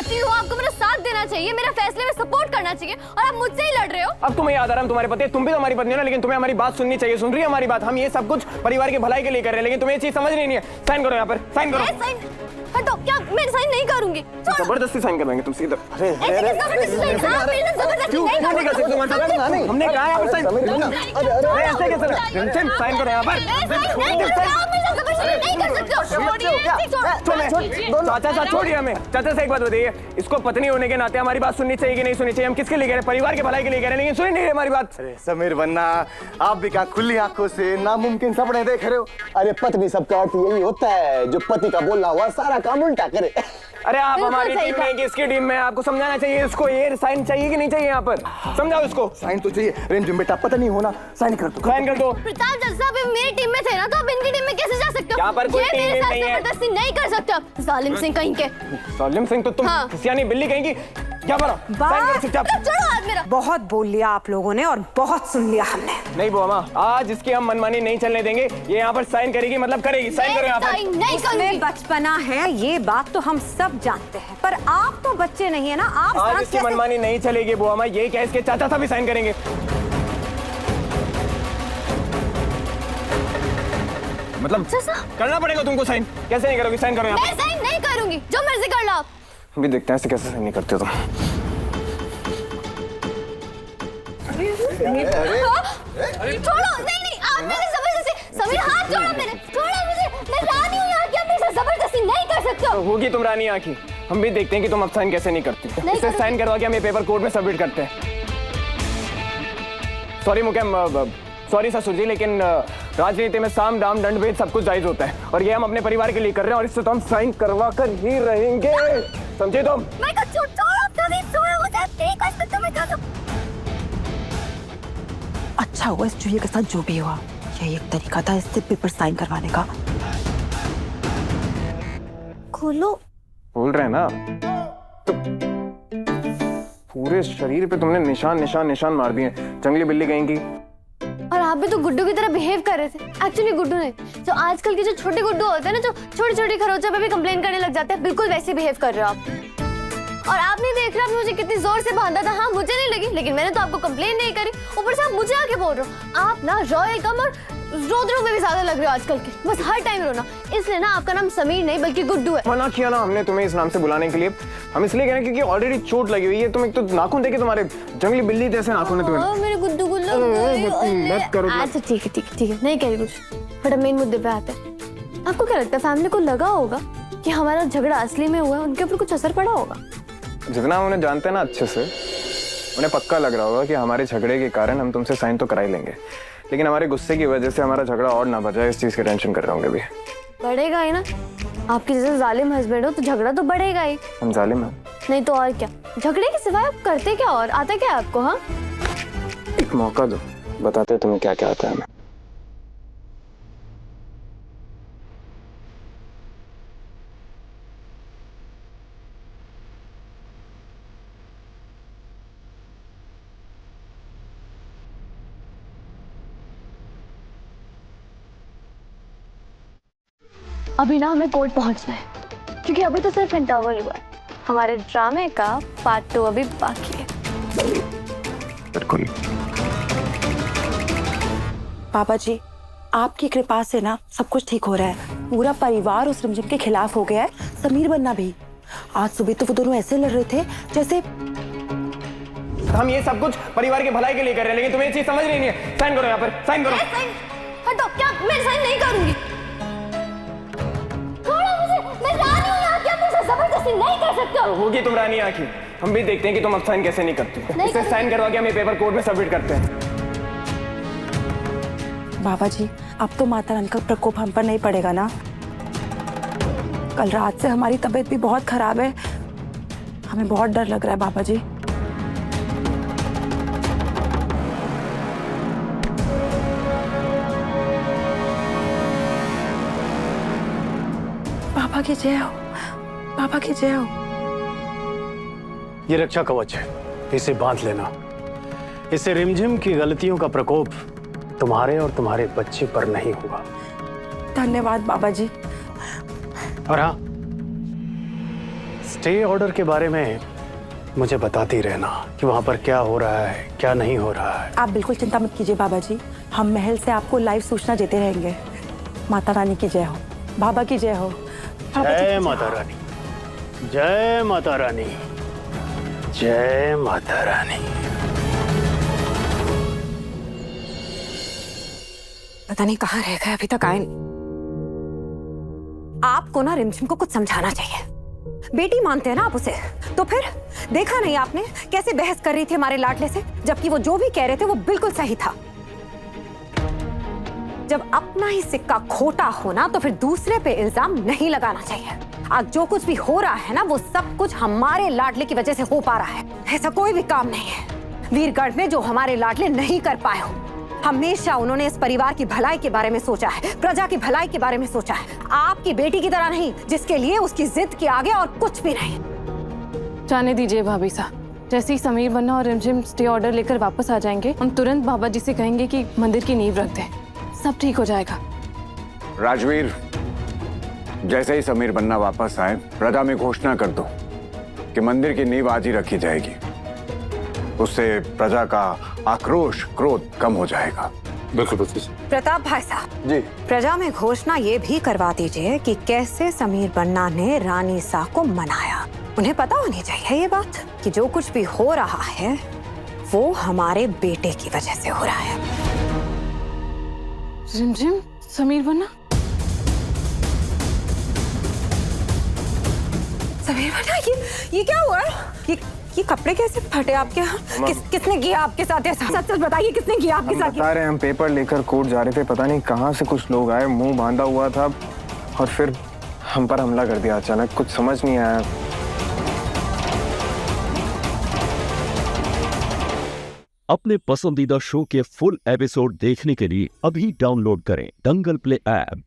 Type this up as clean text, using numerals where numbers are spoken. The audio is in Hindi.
पति हो, आपको मेरा साथ देना चाहिए, मेरे फैसले में सपोर्ट करना चाहिए, और आप मुझसे ही लड़ रहे हो। अब तुम्हें याद आ रहा है तुम्हारे पति, तुम भी तो हमारी पत्नी हो ना, लेकिन तुम्हें हमारी बात सुननी चाहिए। सुन रही है हमारी बात? हम ये सब कुछ परिवार की भलाई के लिए कर रहे हैं, लेकिन तुम्हें ये चीज समझ नहीं है। साइन करो यहाँ पर, साइन करो। हटो, क्या मैं साइन नहीं करूंगी? जबरदस्ती साइन करवाएंगे तुमसे इधर। हमने कहा यहाँ पर साइन, ऐसे कैसे? साइन करो यहाँ पर। चाचा साथ छोड़िए हमें। चाचा से एक बात बताइए, इसको पत्नी होने के नाते हमारी बात सुननी चाहिए कि नहीं सुननी चाहिए? हम किसके लिए कह रहे हैं? परिवार के भलाई के लिए कह रहे हैं, लेकिन सुन नहीं रहे हमारी बात। अरे समीर बन्ना, आप भी क्या खुली आंखों से नामुमकिन सपने देख रहे हो? अरे पत्नी सबका अर्थ यही होता है, जो पति का बोलना हुआ सारा काम उल्टा करे। अरे आप हमारी टीम में, किसकी टीम में? आपको समझाना चाहिए इसको, ये साइन चाहिए कि नहीं चाहिए? यहाँ पर समझाओ इसको। साइन तो चाहिए। रिमझिम बेटा पता नहीं होना, साइन कर दो। साइन कर दो। प्रताप जैसा आप मेरी टीम में थे ना, तो आप इनकी टीम में कैसे जा सकते हो? यहाँ पर कोई टीम नहीं है। जबरदस्ती नहीं कर सकते आप, जालिम सिंह कहीं के। जालिम सिंह तो तुम सियानी बिल्ली कहीं की। क्या बोलो? साइन करो चुपचाप। छोड़ो हाथ मेरा। बहुत बोल लिया आप लोगों ने और बहुत सुन लिया हमने। नहीं बुआ, आज इसकी हम मनमानी नहीं चलने देंगे। ये यहाँ पर साइन करेगी मतलब करेगी। साइन करो यहाँ पर। नहीं इसमें बचपना है, ये बात तो हम सब जानते हैं, पर आप तो बच्चे नहीं है ना। आप आज इसकी मनमानी नहीं चलेगी बुआ, ये क्या इसके चाचा साहब भी साइन करेंगे। मतलब करना पड़ेगा तुमको साइन। कैसे नहीं करोगी? साइन करो यहाँ। मैं साइन नहीं करूंगी, जो मर्जी कर लो आप। भी देखते हैं कैसे साइन नहीं करते हो तुम। छोड़ो, नहीं आप मेरे जबरदस्ती। समीर हाथ छोड़ो मेरे, छोड़ो मुझे। मैं रानी हूँ यहाँ की, आप मेरे साथ जबरदस्ती नहीं कर सकते हो। होगी तुम रानी यहाँ की। हम भी देखते हैं कि तुम अब साइन कैसे नहीं करती। इसे साइन करवा के हम ये पेपर कोर्ट में सबमिट करते हैं। सॉरी मुकेम, सॉरी ससुर जी, लेकिन राजनीति में साम दाम दंड भेद सब कुछ जायज होता है, और ये हम अपने परिवार के लिए कर रहे हैं, और इससे तो हम साइन करवा कर ही रहेंगे। समझे तुम? मैं कुछ छोड़ो मुझे, एक बार तो मैं कर दूं। अच्छा हुआ इस चूहे के साथ जो भी हुआ, यही एक तरीका था इससे पेपर साइन करवाने का। खोलो। बोल रहे हैं ना तो पूरे शरीर पे तुमने निशान निशान निशान मार दिए, जंगली बिल्ली कहीं की। और आप भी तो गुड्डू की तरह बिहेव कर रहे थे। एक्चुअली गुड्डू नहीं, जो आजकल के जो छोटे गुड्डू होते हैं ना, जो छोटी छोटी खरोचों पे भी कंप्लेन करने लग जाते हैं, बिल्कुल वैसे बिहेव कर रहे हो आप। और आप नहीं देख रहे आपने मुझे कितनी जोर से बांधा था। हाँ मुझे नहीं लगी, लेकिन मैंने तो आपको कंप्लेन नहीं करी। ऊपर से आप मुझे आके बोल रहे हो। आप ना रॉयल कम और रोदरों में भी ज्यादा लग रहे हो आजकल के, बस हर टाइम रोना। इसलिए ना आपका नाम समीर नहीं बल्कि गुड्डू है। मना किया ना हमने तुम्हें इस नाम से बुलाने के लिए। हम इसलिए कह रहे हैं क्योंकि ऑलरेडी चोट लगी हुई है। तुम एक तो नाखून देखे तुम्हारे जंगली बिल्ली जैसे नाखून है तुम्हें। मेरे गुड्डू को लग गई। अच्छा ठीक है, नहीं कह रही कुछ। बट मेन मुद्दे पे आते हैं। आपको क्या लगता है फैमिली को लगा होगा कि हमारा झगड़ा असली में हुआ है? उनके ऊपर कुछ असर पड़ा होगा? जितना उन्हें जानते हैं ना अच्छे से, उन्हें पक्का लग रहा होगा कि हमारे झगड़े के कारण हम तुमसे साइन तो करा ही लेंगे, लेकिन हमारे गुस्से की वजह से हमारा झगड़ा और ना बढ़ जाए, इस चीज की टेंशन कर रहे होंगे भी। बढ़ेगा ही ना, आपके जैसे जालिम हस्बैंड हो तो झगड़ा तो बढ़ेगा ही। हम जालिम हैं? नहीं तो और क्या। झगड़े के सिवाय आप करते क्या और आता क्या आपको? हाँ एक मौका दो, बताते तुम्हें क्या क्या आता है हमें। अभी ना हमें कोर्ट पहुंचना है, क्योंकि अभी तो सिर्फ इंटरवल हुआ है। हमारे ड्रामे का पार्ट 2 अभी बाकी है। बिल्कुल। पापा जी, आपकी कृपा से ना सब कुछ ठीक हो रहा है। पूरा परिवार उस रिमझिम के खिलाफ हो गया है, समीर बन्ना भी। आज सुबह तो वो दोनों ऐसे लड़ रहे थे जैसे। हम ये सब कुछ परिवार के भलाई के लिए कर रहे हैं, लेकिन तुम्हें ये चीज समझ नहीं है। साइन करो यहाँ पर, साइन करो। हटो, क्या मैं साइन नहीं करूंगी? मैं रानी हूँ यहाँ की, आप मुझसे जबरदस्ती नहीं कर सकते हो। होगी तुम रानी यहाँ की। हम भी देखते हैं कि तुम अब साइन कैसे नहीं करती। इसे साइन करवा के हम ये पेपर कोर्ट में सबमिट करते हैं। बाबा जी, अब तो माता रानी का प्रकोप हम पर नहीं पड़ेगा ना। कल रात से हमारी तबीयत भी बहुत खराब है, हमें बहुत डर लग रहा है बाबा जी। बाबा की जय हो, बाबा की जय हो। ये रक्षा कवच है, इसे बांध लेना। इससे रिमझिम की गलतियों का प्रकोप तुम्हारे और तुम्हारे बच्चे पर नहीं होगा। धन्यवाद बाबा जी। और हाँ, स्टे ऑर्डर के बारे में मुझे बताती रहना कि वहां पर क्या हो रहा है, क्या नहीं हो रहा है। आप बिल्कुल चिंता मत कीजिए बाबा जी, हम महल से आपको लाइव सूचना देते रहेंगे। माता रानी की जय हो, बाबा की जय हो। जय माता रानी, जय माता रानी, जय माता रानी। पता नहीं कहाँ रह गए, अभी तक आए नहीं। आपको ना रिमझिम को कुछ समझाना चाहिए। बेटी मानते हैं ना आप उसे, तो फिर देखा नहीं आपने कैसे बहस कर रही थी हमारे लाडले से, जबकि वो जो भी कह रहे थे वो बिल्कुल सही था। जब अपना ही सिक्का खोटा हो ना तो फिर दूसरे पे इल्जाम नहीं लगाना चाहिए। आज जो कुछ भी हो रहा है ना वो सब कुछ हमारे लाडले की वजह से हो पा रहा है। ऐसा कोई भी काम नहीं है वीरगढ़ में जो हमारे लाडले नहीं कर पाए हो। हमेशा उन्होंने इस परिवार की भलाई के बारे में सोचा है, प्रजा की भलाई के बारे में सोचा है। आपकी बेटी की तरह नहीं, जिसके लिए उसकी जिद के आगे और कुछ भी नहीं। जाने दीजिए भाभी साहब, जैसे ही समीर बन्ना और रिमझिम स्टे ऑर्डर लेकर वापस आ जाएंगे, हम तुरंत बाबा जी से कहेंगे कि मंदिर की नींव रख दें, सब ठीक हो जाएगा। राजवीर, जैसे ही समीर बन्ना वापस आए, प्रजा में घोषणा कर दो कि मंदिर की नींव आज ही रखी जाएगी। उससे प्रजा का आक्रोश, क्रोध कम हो जाएगा। बिल्कुल बिल्कुल। प्रताप भाई साहब जी। प्रजा में घोषणा ये भी करवा दीजिए कि कैसे समीर बन्ना ने रानी सा को मनाया। उन्हें पता होनी चाहिए ये बात कि जो कुछ भी हो रहा है वो हमारे बेटे की वजह से हो रहा है। रिमझिम, समीर बन्ना, समीर बन्ना, ये क्या हुआ? ये कपड़े कैसे फटे आपके यहाँ? किसने किया आपके साथ ऐसा? सच सच बताइए, किसने किया आपके हम साथ? बता रहे हैं, हम पेपर लेकर कोर्ट जा रहे थे, पता नहीं कहाँ से कुछ लोग आए, मुंह बांधा हुआ था और फिर हम पर हमला कर दिया अचानक। कुछ समझ नहीं आया। अपने पसंदीदा शो के फुल एपिसोड देखने के लिए अभी डाउनलोड करें दंगल प्ले ऐप।